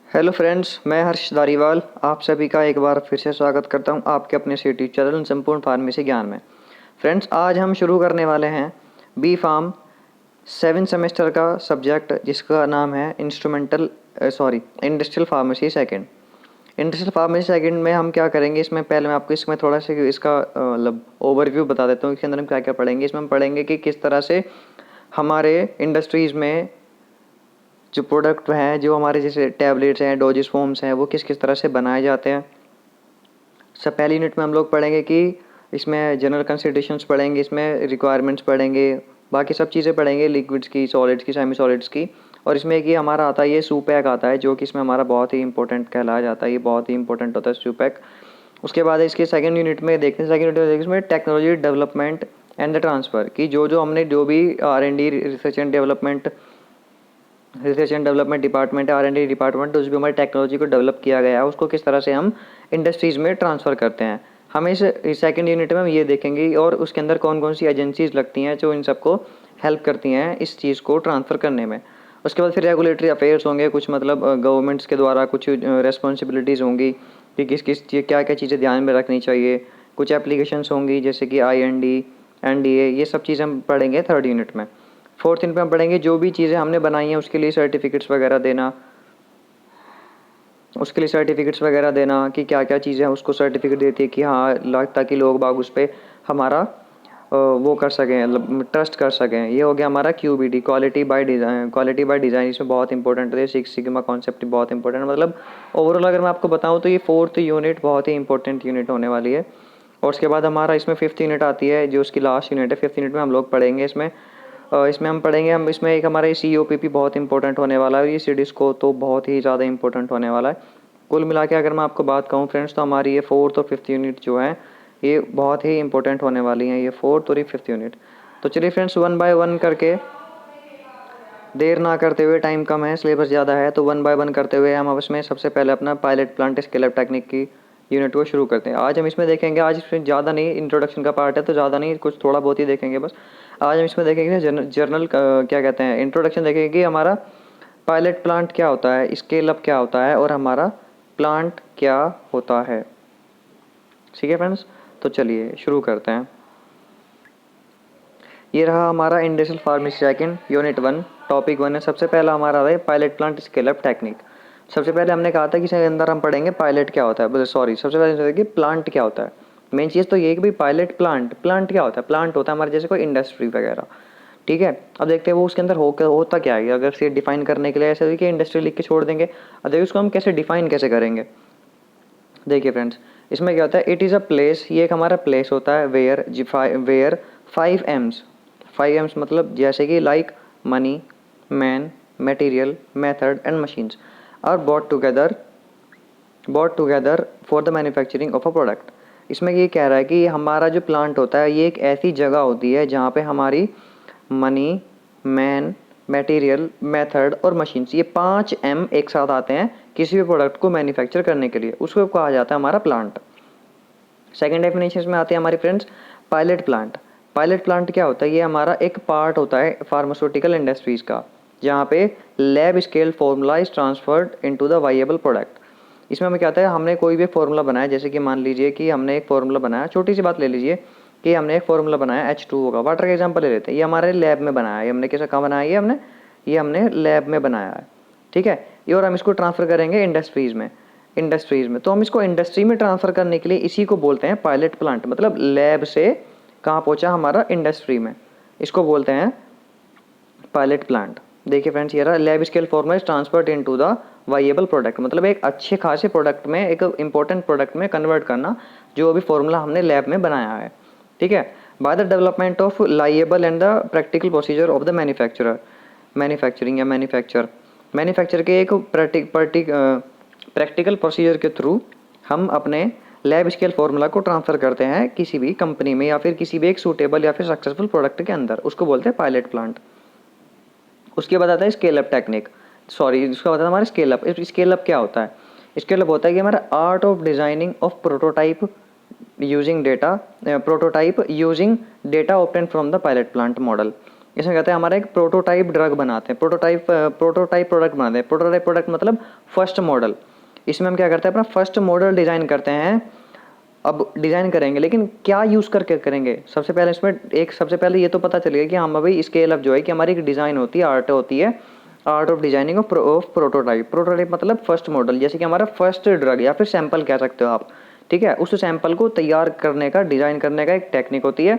Hello friends, मैं हर्ष धारीवाल आप सभी का एक बार फिर से स्वागत करता हूं आपके अपने यूट्यूब चैनल संपूर्ण फार्मेसी ज्ञान में। फ्रेंड्स, आज हम शुरू करने वाले हैं बी फार्म 7 सेमेस्टर का सब्जेक्ट जिसका नाम है industrial pharmacy second. Industrial pharmacy second में हम क्या करेंगे, इसमें पहले मैं आपको इसमें थोड़ा सा इसका मतलब ओवरव्यू बता देता हूँ। इसके अंदर हम क्या क्या पढ़ेंगे। इसमें हम पढ़ेंगे कि किस तरह से हमारे इंडस्ट्रीज़ में जो प्रोडक्ट हैं, जो हमारे जैसे टैबलेट्स हैं, डोजेस फॉर्म्स हैं, वो किस किस तरह से बनाए जाते हैं। सब पहली यूनिट में हम लोग पढ़ेंगे कि इसमें जनरल कंसिडरेशंस पढ़ेंगे, इसमें रिक्वायरमेंट्स पढ़ेंगे, बाकी सब चीज़ें पढ़ेंगे, लिक्विड्स की, सॉलिड्स की, सेमी सॉलिड्स की। और इसमें कि हमारा आता है ये सूपैक आता है, जो कि इसमें हमारा बहुत ही इंपॉर्टेंट कहलाया जाता है। ये बहुत ही इंपॉर्टेंट होता है सूपैक। उसके बाद इसके सेकंड यूनिट में देखते हैं, सेकंड यूनिट में इसमें technology development and the transfer की जो हमने जो भी R&D research and development department है, R&D डिपार्टमेंट, उस भी हमारी टेक्नोलॉजी को डेवलप किया गया है, उसको किस तरह से हम इंडस्ट्रीज़ में ट्रांसफ़र करते हैं। हम इस सेकंड यूनिट में हम ये देखेंगे और उसके अंदर कौन कौन सी एजेंसीज लगती हैं जो इन सबको हेल्प करती हैं इस चीज़ को ट्रांसफ़र करने में। उसके बाद फिर रेगुलेटरी अफेयर्स होंगे, कुछ मतलब गवर्नमेंट्स के द्वारा कुछ रेस्पॉन्सिबिलिटीज़ होंगी कि किस किस क्या क्या चीज़ें ध्यान में रखनी चाहिए। कुछ एप्लीकेशंस होंगी जैसे कि IND, NDA, ये सब चीज़ें हम पढ़ेंगे थर्ड यूनिट में। फोर्थ यूनिट में हम पढ़ेंगे जो भी चीज़ें हमने बनाई हैं उसके लिए सर्टिफिकेट्स वगैरह देना, कि क्या क्या चीज़ें हैं उसको सर्टिफिकेट देती है कि हाँ, ताकि लोग बाग उस पर हमारा वो कर सकें, मतलब ट्रस्ट कर सकें। ये हो गया हमारा QBD, क्वालिटी बाय डिज़ाइन। इसमें बहुत इंपॉर्टेंट है, सिक्स सिग्मा कॉन्सेप्ट बहुत इंपॉर्टेंट। मतलब ओवरऑल अगर मैं आपको बताऊँ तो ये फोर्थ यूनिट बहुत ही इंपॉर्टेंट यूनिट होने वाली है। और उसके बाद हमारा इसमें फिफ्थ यूनिट आती है जो उसकी लास्ट यूनिट है। फिफ्थ यूनिट में हम लोग पढ़ेंगे इसमें हम पढ़ेंगे हम इसमें एक हमारा COPP बहुत इंपॉर्टेंट होने वाला है। ये CDSCO तो बहुत ही ज़्यादा इंपॉर्टेंट होने वाला है। कुल मिला के अगर मैं आपको बात कहूँ फ्रेंड्स, तो हमारी ये फोर्थ और फिफ्थ यूनिट जो है ये बहुत ही इंपॉर्टेंट होने वाली हैं, ये फोर्थ और ये फिफ्थ यूनिट। तो चलिए फ्रेंड्स, वन बाय वन करके, देर ना करते हुए, टाइम कम है, सिलेबस ज़्यादा है, तो वन बाय वन करते हुए हम अब इसमें सबसे पहले अपना pilot plant scale up technique की यूनिट को शुरू करते हैं। आज हम इसमें देखेंगे, आज इसमें ज़्यादा नहीं, इंट्रोडक्शन का पार्ट है तो ज़्यादा नहीं, कुछ थोड़ा बहुत ही देखेंगे बस। आज हम इसमें देखेंगे जर्नल क्या कहते हैं, इंट्रोडक्शन देखेंगे कि हमारा पायलट प्लांट क्या होता है, स्केल अप क्या होता है और हमारा प्लांट क्या होता है। ठीक है फ्रेंड्स, तो चलिए शुरू करते हैं। ये रहा हमारा industrial pharmacy second unit 1, topic 1 है। सबसे पहला हमारा है pilot plant scale up technique. सबसे पहले हमने कहा था कि इसके अंदर हम पढ़ेंगे पायलट क्या होता है, सबसे पहले कि प्लांट क्या होता है। मेन चीज़ तो ये है कि भाई पायलट प्लांट क्या होता है। प्लांट होता है हमारे जैसे कोई इंडस्ट्री वगैरह। ठीक है, अब देखते हैं वो उसके अंदर होता क्या है। अगर से डिफाइन करने के लिए ऐसे देखिए इंडस्ट्री लिख के छोड़ देंगे, अब देखिए उसको हम कैसे डिफाइन कैसे करेंगे। देखिए फ्रेंड्स, इसमें क्या होता है, इट इज़ अ प्लेस, ये एक हमारा प्लेस होता है वेयर 5 M's मतलब जैसे कि like money, man, material, method and machines are bought together for the manufacturing of a product. इसमें ये कह रहा है कि हमारा जो प्लांट होता है ये एक ऐसी जगह होती है जहाँ पे हमारी मनी, मैन, मटेरियल, मेथड और मशीन्स, ये 5 M एक साथ आते हैं किसी भी प्रोडक्ट को मैन्युफैक्चर करने के लिए, उसको कहा जाता है हमारा प्लांट। सेकेंड डेफिनेशन में आते हैं हमारी friends pilot plant. Pilot plant क्या होता है, ये हमारा एक पार्ट होता है फार्मास्यूटिकल इंडस्ट्रीज़ का, जहाँ पे lab scale formula is transferred into the viable product. इसमें हमें क्या होता है, हमने कोई भी फॉर्मूला बनाया, जैसे कि मान लीजिए कि हमने एक फॉर्मूला बनाया, छोटी सी बात ले लीजिए कि हमने एक फॉर्मूला बनाया H2O का, वाटर का एग्जाम्पल ले लेते हैं। ये हमारे लैब में बनाया है, हमने कैसा कहाँ बनाया, ये हमने लैब में बनाया है। ठीक है, ये और हम इसको ट्रांसफ़र करेंगे इंडस्ट्रीज़ में। तो हम इसको इंडस्ट्री में ट्रांसफ़र करने के लिए इसी को बोलते हैं पायलट प्लांट। मतलब लैब से कहाँ पहुँचा हमारा, इंडस्ट्री में, इसको बोलते हैं पायलट प्लांट। देखिए फ्रेंड्स, ये रहा lab scale formula is transferred into the viable product. मतलब एक अच्छे खासे प्रोडक्ट में, एक इंपॉर्टेंट प्रोडक्ट में कन्वर्ट करना, जो अभी फॉर्मूला हमने लैब में बनाया है। ठीक है, by the development of liable and the practical procedure of the manufacture के एक प्रैक्टिकल प्रोसीजर के थ्रू हम अपने लैब स्केल फार्मूला को ट्रांसफ़र करते हैं किसी भी कंपनी में या फिर किसी भी एक सूटेबल या फिर सक्सेसफुल प्रोडक्ट के अंदर, उसको बोलते हैं पायलट प्लांट। उसके बाद आता है स्केल अप टेक्निक, उसका बताता है हमारा स्केल अप क्या होता है। स्केल अप होता है कि हमारा art of designing of prototype using data obtain from the pilot plant model. इसमें कहते हैं हमारा एक प्रोटोटाइप ड्रग बनाते हैं, प्रोटोटाइप प्रोडक्ट बनाते हैं। प्रोटोटाइप प्रोडक्ट मतलब फर्स्ट मॉडल। इसमें हम क्या करते हैं, अपना फर्स्ट मॉडल डिज़ाइन करते हैं। अब डिज़ाइन करेंगे लेकिन क्या यूज़ करके करेंगे, सबसे पहले ये तो पता चलेगा कि हम अभी स्केल अप जो है कि हमारी एक डिज़ाइन होती है, आर्ट होती है, art of designing of prototype. Prototype मतलब फर्स्ट मॉडल, जैसे कि हमारा फर्स्ट ड्रग या फिर सैंपल कह सकते हो आप, ठीक है। उस सैंपल को तैयार करने का, डिज़ाइन करने का एक टेक्निक होती है।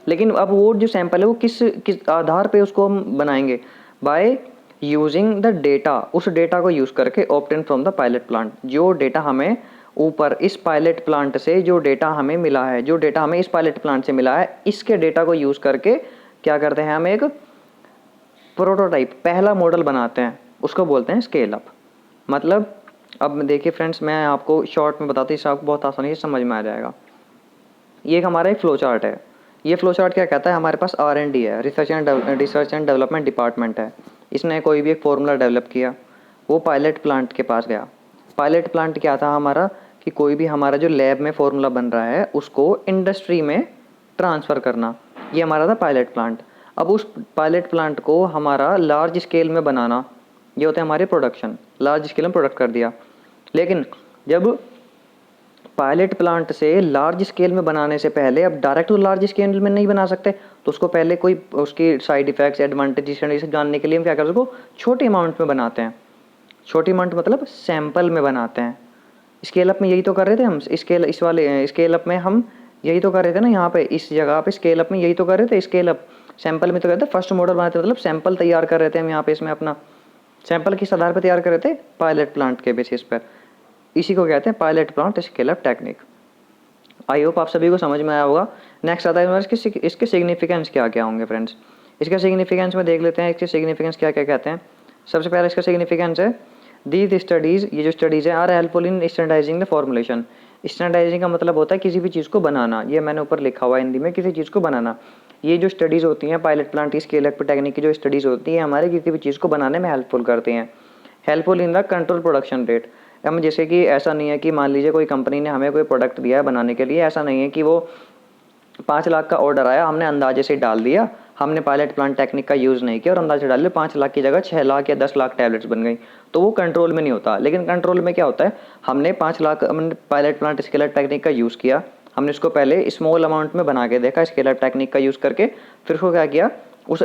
लेकिन अब वो जो सैंपल है वो किस किस आधार पे उसको हम बनाएंगे, बाय यूजिंग द डेटा, उस डेटा को यूज़ करके obtain from the pilot plant. जो डेटा हमें ऊपर इस पायलट प्लांट से जो डेटा हमें मिला है, जो डेटा हमें इस पायलट प्लांट से मिला है, इसके डेटा को यूज़ करके क्या करते हैं, हम एक प्रोटोटाइप, पहला मॉडल बनाते हैं, उसको बोलते हैं स्केल अप। मतलब अब देखिए फ्रेंड्स, मैं आपको शॉर्ट में बताता हूँ, इससे आपको बहुत आसानी से समझ में आ जाएगा। ये एक हमारा एक फ्लो चार्ट है। ये फ्लो चार्ट क्या कहता है, हमारे पास R&D है, रिसर्च एंड डेवलपमेंट डिपार्टमेंट है। इसने कोई भी एक फॉर्मूला डेवलप किया, वो पायलट प्लांट के पास गया। पायलट प्लांट क्या था हमारा, कि कोई भी हमारा जो लैब में फॉर्मूला बन रहा है उसको इंडस्ट्री में ट्रांसफ़र करना, ये हमारा था पायलट प्लांट। अब उस पायलट प्लांट को हमारा लार्ज स्केल में बनाना, ये होता है हमारे प्रोडक्शन। लार्ज स्केल में प्रोडक्ट कर दिया, लेकिन जब पायलट प्लांट से लार्ज स्केल में बनाने से पहले, अब डायरेक्ट तो लार्ज स्केल में नहीं बना सकते, तो उसको पहले कोई उसकी साइड इफेक्ट्स, एडवांटेजेस ये सब जानने के लिए हम क्या करते हैं, उसको छोटे अमाउंट में बनाते हैं। छोटी अमाउंट मतलब सैंपल में बनाते हैं। स्केल अप में यही तो कर रहे थे हम, इस वाले स्केल अप में हम यही तो कर रहे थे ना, यहाँ पे इस जगह पे स्केल अप में यही तो कर रहे थे। स्केल अप सैंपल में तो कहते हैं फर्स्ट मॉडल बनाते थे, मतलब सैंपल तैयार कर रहे थे हम यहाँ पे। इसमें अपना सैंपल किस आधार पर तैयार कर रहे थे, पायलट प्लांट के बेसिस पर। इसी को कहते हैं pilot plant scale up technique. I hope आप सभी को समझ में आया होगा। नेक्स्ट आता है इसके सिग्निफिकेंस क्या क्या होंगे फ्रेंड्स। इसका सिग्निफिकेंस में देख लेते हैं, इसके सिग्निफिकेंस क्या क्या कहते हैं। सबसे पहले इसका सिग्निफिकेंस है, दीज स्टडीज़, ये जो स्टडीज़ है, are helpful in standardising the formulation. Standardising का मतलब होता है किसी भी चीज़ को बनाना, ये मैंने ऊपर लिखा हुआ है हिंदी में, किसी चीज़ को बनाना। ये जो स्टडीज़ होती हैं पायलट प्लांट की स्केल अप टेक्निक की जो स्टडीज़ होती हैं, हमारे किसी भी चीज़ को बनाने में हेल्पफुल करती हैं। Helpful in the control production rate. हम जैसे कि ऐसा नहीं है कि मान लीजिए कोई कंपनी ने हमें कोई प्रोडक्ट दिया है बनाने के लिए, ऐसा नहीं है कि वो 5 लाख का ऑर्डर आया, हमने अंदाजे से डाल दिया, हमने पायलट प्लांट टेक्निक का यूज़ नहीं किया और अंदाजे डाल लिया, 5 लाख की जगह 6 लाख या 10 लाख टैबलेट्स बन गई, तो वो कंट्रोल में नहीं होता। लेकिन कंट्रोल में क्या होता है, हमने 5 लाख, हमने pilot plant scale up technique का यूज़ किया, हमने इसको पहले स्मॉल अमाउंट में बना के देखा स्केल अप टेक्निक का यूज़ करके, फिर उसको क्या किया,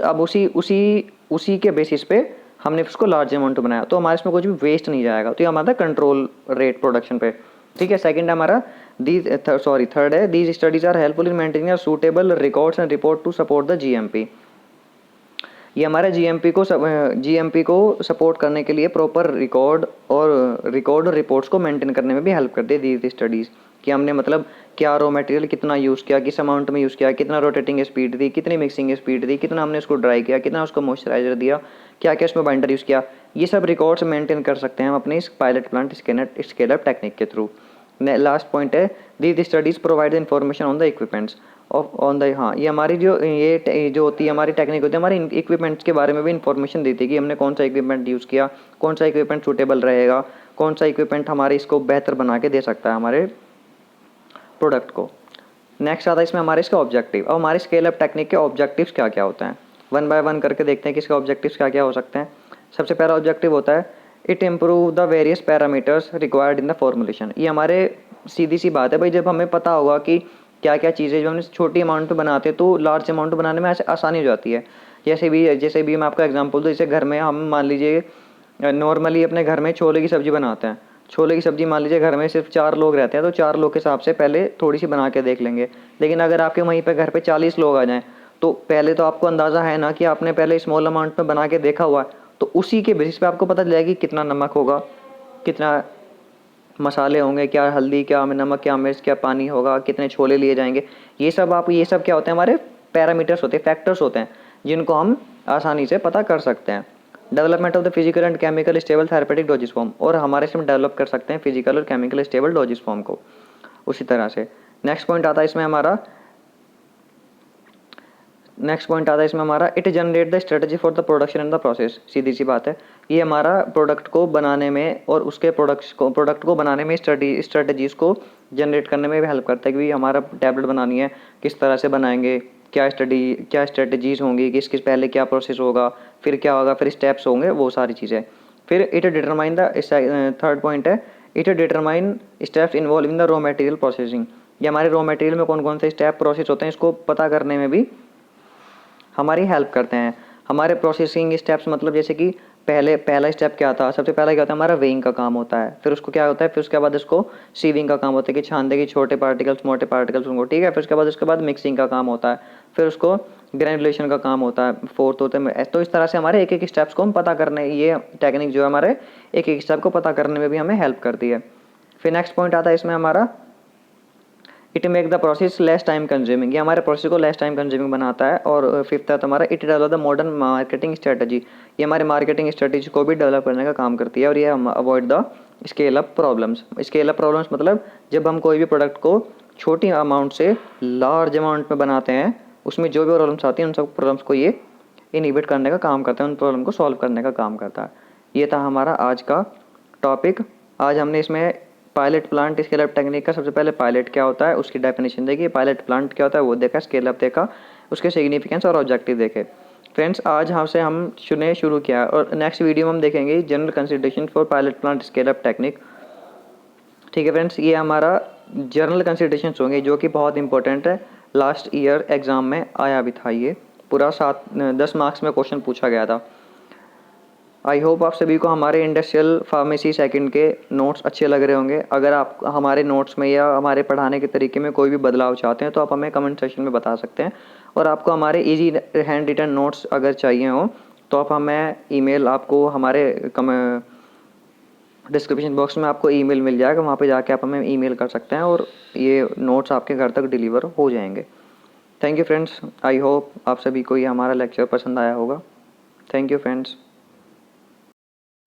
अब उसी के बेसिस पे हमने उसको लार्ज अमाउंट बनाया, तो हमारे इसमें कुछ भी वेस्ट नहीं जाएगा। तो ये हमारा कंट्रोल रेट प्रोडक्शन पे, ठीक है। सेकंड हमारा थर्ड है, these studies are helpful in maintaining suitable records and report to support the GMP। ये हमारा GMP को सपोर्ट करने के लिए प्रॉपर रिकॉर्ड और रिपोर्ट्स को मेंटेन करने में भी हेल्प करती है दीज स्टडीज़, कि हमने मतलब क्या रॉ मटेरियल कितना यूज़ किया, किस अमाउंट में यूज़ किया, कितना रोटेटिंग स्पीड दी, कितनी मिक्सिंग स्पीड दी, कितना हमने उसको ड्राई किया, कितना उसको मॉइस्चराइजर दिया, क्या क्या उसमें बाइंडर यूज़ किया। ये सब रिकॉर्ड्स मेंटेन कर सकते हैं हम अपने इस pilot plant scale up technique के थ्रू। लास्ट पॉइंट है, these studies provide information on the equipments on the, हाँ, ये हमारी जो होती है हमारी टेक्निक होती है, हमारी इक्विपमेंट्स के बारे में भी इन्फॉर्मेशन देती है कि हमने कौन सा इक्विपमेंट यूज़ किया, कौन सा इक्विपमेंट सूटेबल रहेगा, कौन सा इक्विपमेंट हमारे इसको बेहतर बना के दे सकता है हमारे प्रोडक्ट को। नेक्स्ट आता है इसमें हमारे इसका ऑब्जेक्टिव। अब हमारे स्केल अप टेक्निक के ऑब्जेक्टिव्स क्या क्या होते हैं, वन बाय वन करके देखते हैं कि इसके ऑब्जेक्टिव्स क्या क्या हो सकते हैं। सबसे पहला ऑब्जेक्टिव होता है, it improve the various parameters required in the formulation. ये हमारे सीधी सी बात है भाई, जब हमें पता होगा कि क्या क्या चीज़ें जो हम छोटी अमाउंट में बनाते हैं तो लार्ज अमाउंट बनाने में ऐसे आसानी हो जाती है। जैसे भी मैं आपका एग्जांपल दूँ, जैसे घर में हम मान लीजिए नॉर्मली अपने घर में छोले की सब्ज़ी बनाते हैं। छोले की सब्ज़ी मान लीजिए घर में सिर्फ 4 लोग रहते हैं, तो 4 लोग के हिसाब से पहले थोड़ी सी बना के देख लेंगे। लेकिन अगर आपके वहीं पे घर पे 40 लोग आ जाएँ, तो पहले तो आपको अंदाज़ा है ना कि आपने पहले स्मॉल अमाउंट में बना के देखा हुआ है, तो उसी के बेसिस पे आपको पता चल जाएगा कि कितना नमक होगा, कितना मसाले होंगे, क्या हल्दी, क्या नमक, क्या मिर्च, क्या पानी होगा, कितने छोले लिए जाएंगे। ये सब क्या होते हैं, हमारे पैरामीटर्स होते हैं, फैक्टर्स होते हैं, जिनको हम आसानी से पता कर सकते हैं। Development of the physical and chemical stable therapeutic doses form, और हमारे इसमें डेवलप कर सकते हैं फिजिकल और केमिकल स्टेबल डोजेस फॉर्म को उसी तरह से। नेक्स्ट पॉइंट आता है इसमें हमारा it generate the strategy for the production and the process. सीधी सी बात है, ये हमारा प्रोडक्ट को बनाने में और उसके प्रोडक्ट को बनाने में स्ट्रेटजीज़ को जनरेट करने में भी हेल्प करता है कि हमारा टैबलेट बनानी है, किस तरह से बनाएंगे, क्या स्ट्रेटजीज़ होंगी, किस पहले क्या प्रोसेस होगा, फिर क्या होगा, फिर स्टेप्स होंगे, वो सारी चीज़ें। फिर it determine the third point है, it determine steps involve in the raw material processing. ये हमारे रॉ मटेरियल में कौन कौन से स्टेप प्रोसेस होते हैं इसको पता करने में भी हमारी हेल्प करते हैं। हमारे प्रोसेसिंग स्टेप्स मतलब जैसे कि पहला स्टेप क्या था, सबसे पहला क्या होता है, हमारा वेइंग का काम होता है। फिर उसको क्या होता है, फिर उसके बाद उसको सीविंग का काम होता है कि छानने की छोटे पार्टिकल्स मोटे पार्टिकल्स उनको, ठीक है। फिर उसके बाद मिक्सिंग का काम होता है, फिर उसको ग्रेनुलेशन का काम होता है, फोर्थ होता है। तो इस तरह से हमारे एक एक स्टेप्स को हम पता करने, ये टेक्निक जो है हमारे एक एक स्टेप को पता करने में भी हमें हेल्प करती है। फिर नेक्स्ट पॉइंट आता है इसमें हमारा, it make the process less time consuming. ये हमारे प्रोसेस को लेस टाइम कंज्यूमिंग बनाता है। और फिफ्थ है हमारा, it develop the modern marketing strategy. ये हमारे मार्केटिंग स्ट्रेटजी को भी डेवलप करने का काम करती है। और ये हम avoid the scale up problems. Scale up problems मतलब जब हम कोई भी प्रोडक्ट को छोटी अमाउंट से लार्ज अमाउंट में बनाते हैं, उसमें जो भी प्रॉब्लम्स आती हैं उन सब प्रॉब्लम्स को ये इनहिबिट करने का काम करता है, उन प्रॉब्लम को सॉल्व करने का काम करता है। ये था हमारा आज का टॉपिक। आज हमने इसमें pilot plant scale up technique का, सबसे पहले पायलट क्या होता है उसकी डेफिनेशन देखी, पायलट प्लांट क्या होता है वो देखा, स्केल अप देखा, उसके सिग्निफिकेंस और ऑब्जेक्टिव देखे। फ्रेंड्स आज हमसे हम शुरू किया और नेक्स्ट वीडियो में हम देखेंगे general consideration for pilot plant scale up technique. ठीक है फ्रेंड्स, ये हमारा जनरल कंसिडरेशन होंगे जो कि बहुत इंपॉर्टेंट है। लास्ट ईयर एग्जाम में आया भी था, ये पूरा 10 मार्क्स में क्वेश्चन पूछा गया था। आई होप आप सभी को हमारे इंडस्ट्रियल फार्मेसी सेकंड के नोट्स अच्छे लग रहे होंगे। अगर आप हमारे नोट्स में या हमारे पढ़ाने के तरीके में कोई भी बदलाव चाहते हैं तो आप हमें कमेंट सेक्शन में बता सकते हैं। और आपको हमारे इजी हैंड रिटन नोट्स अगर चाहिए हो तो आप हमें ईमेल, आपको हमारे डिस्क्रिप्शन बॉक्स में आपको ईमेल मिल जाएगा, वहाँ पे जाके आप हमें ईमेल कर सकते हैं और ये नोट्स आपके घर तक डिलीवर हो जाएंगे। Thank you friends, I hope आप सभी को ये हमारा लेक्चर पसंद आया होगा। Thank you friends.